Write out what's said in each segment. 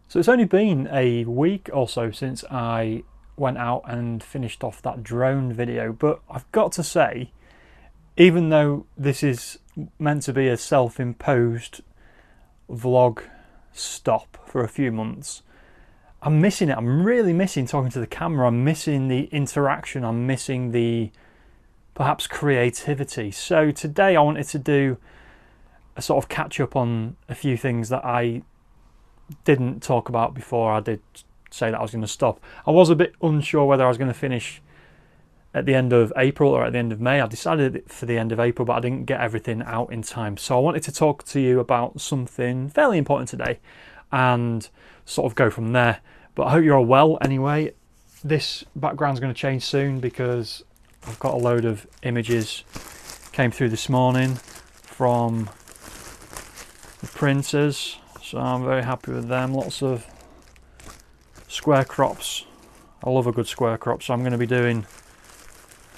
So it's only been a week or so since I went out and finished off that drone video, but I've got to say, even though this is meant to be a self-imposed vlog stop for a few months, I'm missing it. I'm really missing talking to the camera. I'm missing the interaction. I'm missing the perhaps creativity. So today I wanted to do a sort of catch up on a few things that I didn't talk about before I did say that I was going to stop. I was a bit unsure whether I was going to finish at the end of April or at the end of May. I decided for the end of April, but I didn't get everything out in time. So I wanted to talk to you about something fairly important today and sort of go from there. But I hope you're all well anyway. This background's going to change soon because I've got a load of images came through this morning from the printers, so I'm very happy with them. Lots of square crops. I love a good square crop, so I'm going to be doing,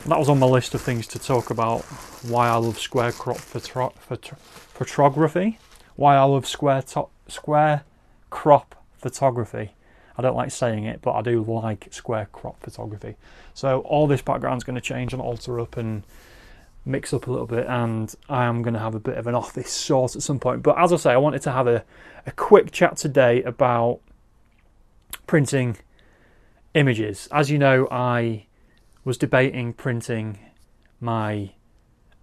that was on my list of things to talk about, why I love square crop photography, why I love square crop photography. I don't like saying it, but I do like square crop photography. So all this background's going to change and alter up and mix up a little bit, and I am going to have a bit of an office sort at some point. But as I say, I wanted to have a quick chat today about printing images. As you know, I was debating printing my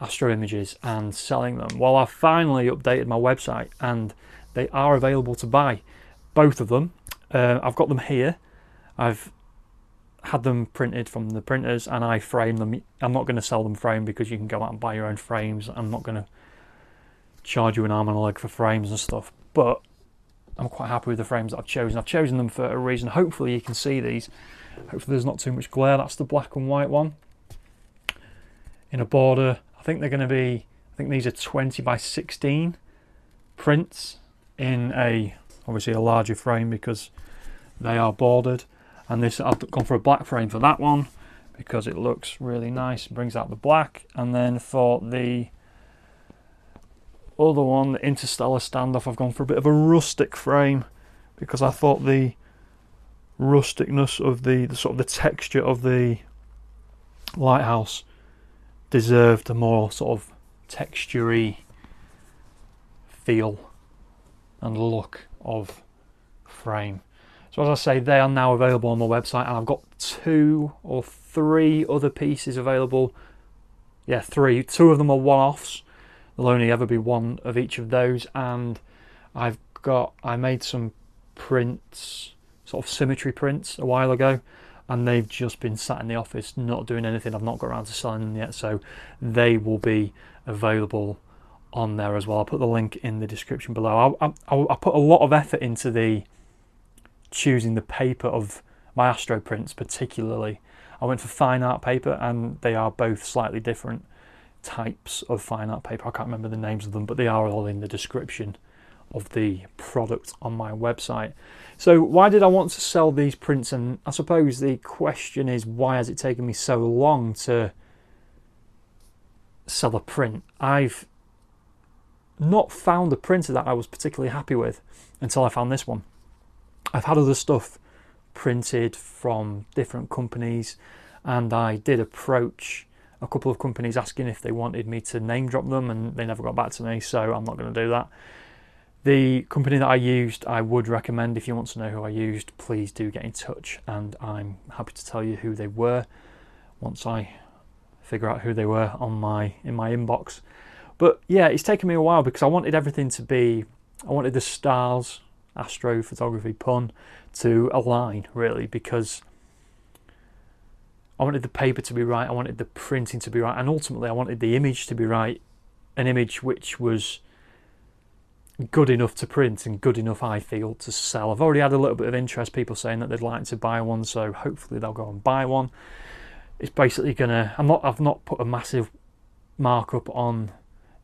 astro images and selling them. Well, I've finally updated my website and they are available to buy, both of them. I've got them here. I've had them printed from the printers and I frame them. I'm not going to sell them framed because you can go out and buy your own frames. I'm not going to charge you an arm and a leg for frames and stuff, but I'm quite happy with the frames that I've chosen. I've chosen them for a reason. Hopefully you can see these. Hopefully there's not too much glare. That's the black and white one in a border. I think they're going to be, I think these are 20 by 16 prints in obviously a larger frame because they are bordered. And this, I've gone for a black frame for that one because it looks really nice, brings out the black. And then for the other one, the Interstellar Standoff, I've gone for a bit of a rustic frame because I thought the rusticness of the sort of the texture of the lighthouse deserved a more sort of textury feel and look of frame. So as I say, they are now available on my website, and I've got 2 or 3 other pieces available. Yeah, 3. 2 of them are one-offs. There'll only ever be one of each of those, and I made some prints, sort of symmetry prints a while ago, and they've just been sat in the office not doing anything. I've not got around to selling them yet, so they will be available on there as well. I'll put the link in the description below. I put a lot of effort into choosing the paper of my astro prints particularly. I went for fine art paper, and they are both slightly different types of fine art paper. I can't remember the names of them, but they are all in the description of the product on my website. So why did I want to sell these prints? And I suppose the question is, why has it taken me so long to sell a print? I've not found a printer that I was particularly happy with until I found this one. I've had other stuff printed from different companies, and I did approach a couple of companies asking if they wanted me to name drop them, and they never got back to me, so I'm not going to do that. The company that I used, I would recommend. If you want to know who I used, please do get in touch, and I'm happy to tell you who they were once I figure out who they were in my inbox. But yeah, it's taken me a while because I wanted everything to be, I wanted the stars, astrophotography pun, to align really, because I wanted the paper to be right, I wanted the printing to be right, and ultimately I wanted the image to be right, an image which was good enough to print and good enough, I feel, to sell. I've already had a little bit of interest, people saying that they'd like to buy one, so hopefully they'll go and buy one. It's basically gonna, I've not put a massive markup on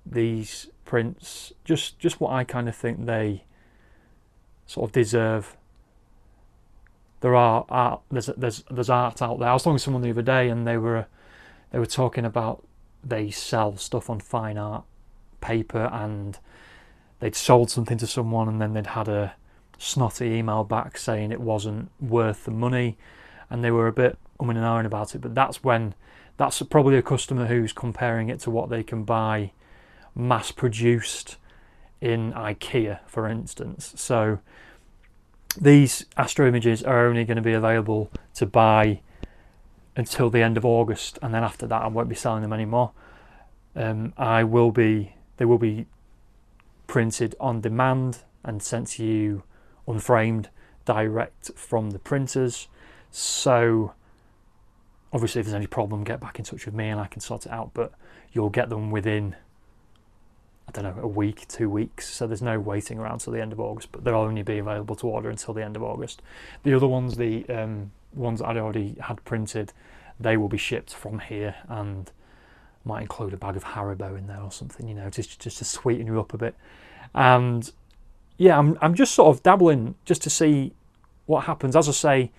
these prints, just what I kind of think they sort of deserve. There are art, there's art out there. I was talking to someone the other day, and they were talking about they sell stuff on fine art paper, and they'd sold something to someone, and then they'd had a snotty email back saying it wasn't worth the money, and they were a bit umming and ahhing about it. But that's probably a customer who's comparing it to what they can buy mass produced in IKEA, for instance. So these Astro images are only going to be available to buy until the end of August, and then after that I won't be selling them anymore. They will be printed on demand and sent to you unframed direct from the printers. So obviously if there's any problem, get back in touch with me and I can sort it out, but you'll get them within, I don't know, a week, 2 weeks. So there's no waiting around till the end of August, but they'll only be available to order until the end of August. The other ones, the ones that I'd already had printed, they will be shipped from here, and might include a bag of Haribo in there or something, you know, just to sweeten you up a bit. And yeah, I'm just sort of dabbling just to see what happens. As I say,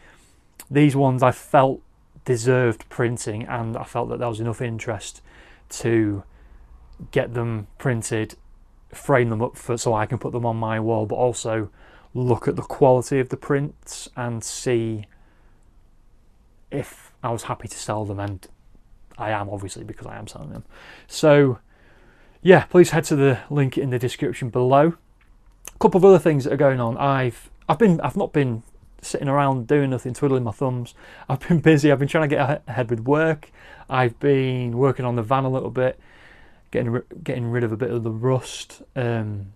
these ones I felt deserved printing, and I felt that there was enough interest to get them printed, frame them up so I can put them on my wall, but also look at the quality of the prints and see if I was happy to sell them, and I am, obviously, because I am selling them. So yeah, please head to the link in the description below. A couple of other things that are going on. I've not been sitting around doing nothing, twiddling my thumbs. I've been busy. I've been trying to get ahead with work. I've been working on the van a little bit, getting rid of a bit of the rust, and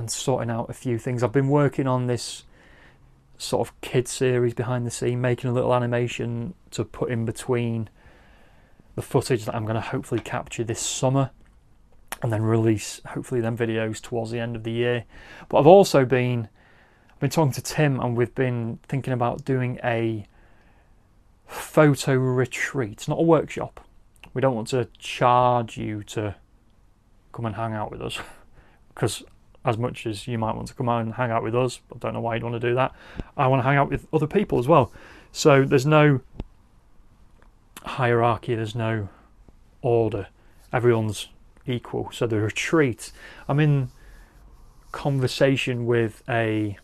sorting out a few things. I've been working on this sort of kid series behind the scene, making a little animation to put in between the footage that I'm going to hopefully capture this summer, and then release hopefully them videos towards the end of the year. But I've also been talking to Tim, and we've been thinking about doing a photo retreat, not a workshop. We don't want to charge you to come and hang out with us, because as much as you might want to come out and hang out with us, I don't know why you'd want to do that, I want to hang out with other people as well. So there's no hierarchy, there's no order, everyone's equal. So the retreat, I'm in conversation with a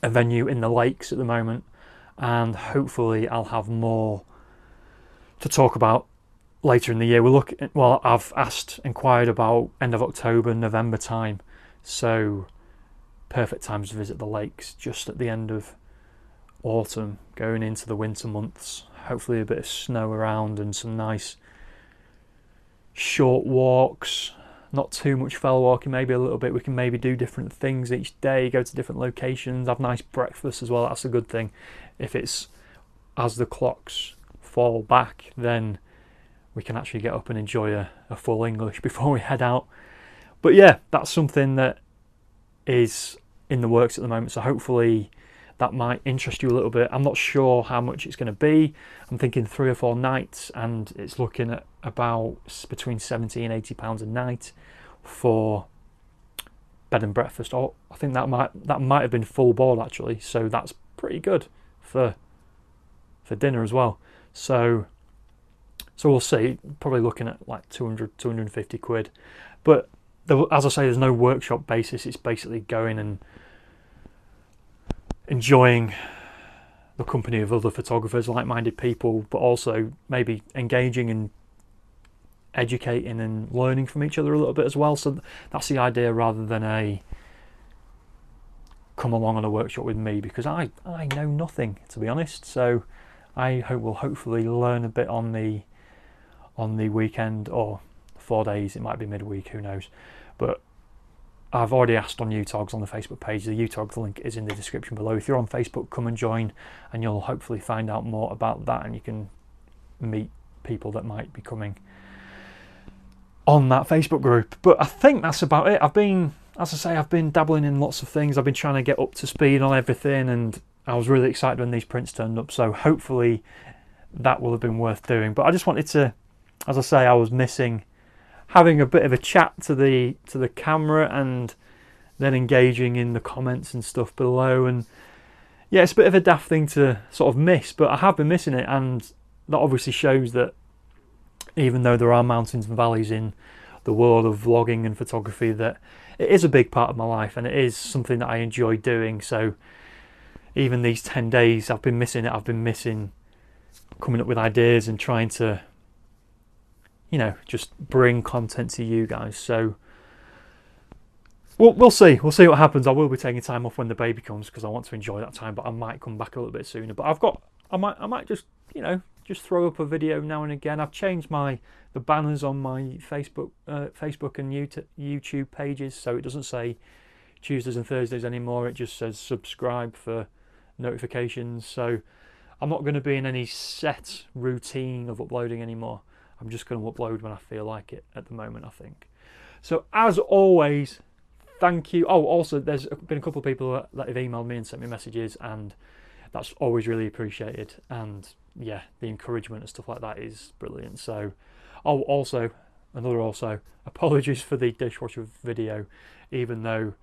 venue in the lakes at the moment, and hopefully I'll have more to talk about later in the year. I've inquired about end of October, November time, so perfect times to visit the lakes, just at the end of autumn, going into the winter months. Hopefully a bit of snow around and some nice short walks, not too much fell walking, maybe a little bit. We can maybe do different things each day, go to different locations, have nice breakfast as well. That's a good thing. If it's as the clocks fall back, then we can actually get up and enjoy a full English before we head out. But yeah, that's something that is in the works at the moment, so hopefully that might interest you a little bit. I'm not sure how much it's going to be. I'm thinking 3 or 4 nights, and it's looking at about between £70 and £80 a night for bed and breakfast. Oh, I think that might have been full board actually, so that's pretty good for dinner as well. So we'll see. Probably looking at like 200, 250 quid. But as I say, there's no workshop basis. It's basically going and enjoying the company of other photographers, like-minded people, but also maybe engaging and educating and learning from each other a little bit as well. So that's the idea, rather than a come along on a workshop with me, because I know nothing, to be honest. So I will hopefully learn a bit on the weekend, or 4 days. It might be midweek, who knows. But I've already asked on UTOGs on the Facebook page. The UTOGs link is in the description below. If you're on Facebook, come and join, and you'll hopefully find out more about that, and you can meet people that might be coming on that Facebook group. But I think that's about it. I've been dabbling in lots of things. I've been trying to get up to speed on everything, and I was really excited when these prints turned up, so hopefully that will have been worth doing. But I just wanted to, as I say, I was missing having a bit of a chat to the camera, and then engaging in the comments and stuff below. And yeah, it's a bit of a daft thing to sort of miss, but I have been missing it, and that obviously shows that even though there are mountains and valleys in the world of vlogging and photography, that it is a big part of my life, and it is something that I enjoy doing. So even these 10 days, I've been missing it. I've been missing coming up with ideas and trying to, you know, just bring content to you guys. So we'll see. We'll see what happens. I will be taking time off when the baby comes because I want to enjoy that time, but I might come back a little bit sooner. But I might just, you know, just throw up a video now and again. I've changed the banners on my Facebook and YouTube pages, so it doesn't say Tuesdays and Thursdays anymore. It just says subscribe for notifications. So I'm not going to be in any set routine of uploading anymore. I'm just going to upload when I feel like it at the moment, I think. So as always, thank you. Oh, also, there's been a couple of people that have emailed me and sent me messages, and that's always really appreciated. And yeah, the encouragement and stuff like that is brilliant. So, also, apologies for the dishwasher video, even though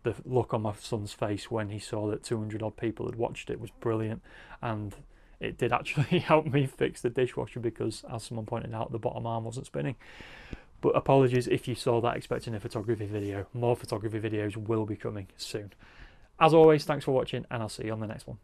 the look on my son's face when he saw that 200 odd people had watched it was brilliant, and it did actually help me fix the dishwasher because, as someone pointed out, the bottom arm wasn't spinning. But apologies if you saw that expecting a photography video. More photography videos will be coming soon. As always, thanks for watching, and I'll see you on the next one.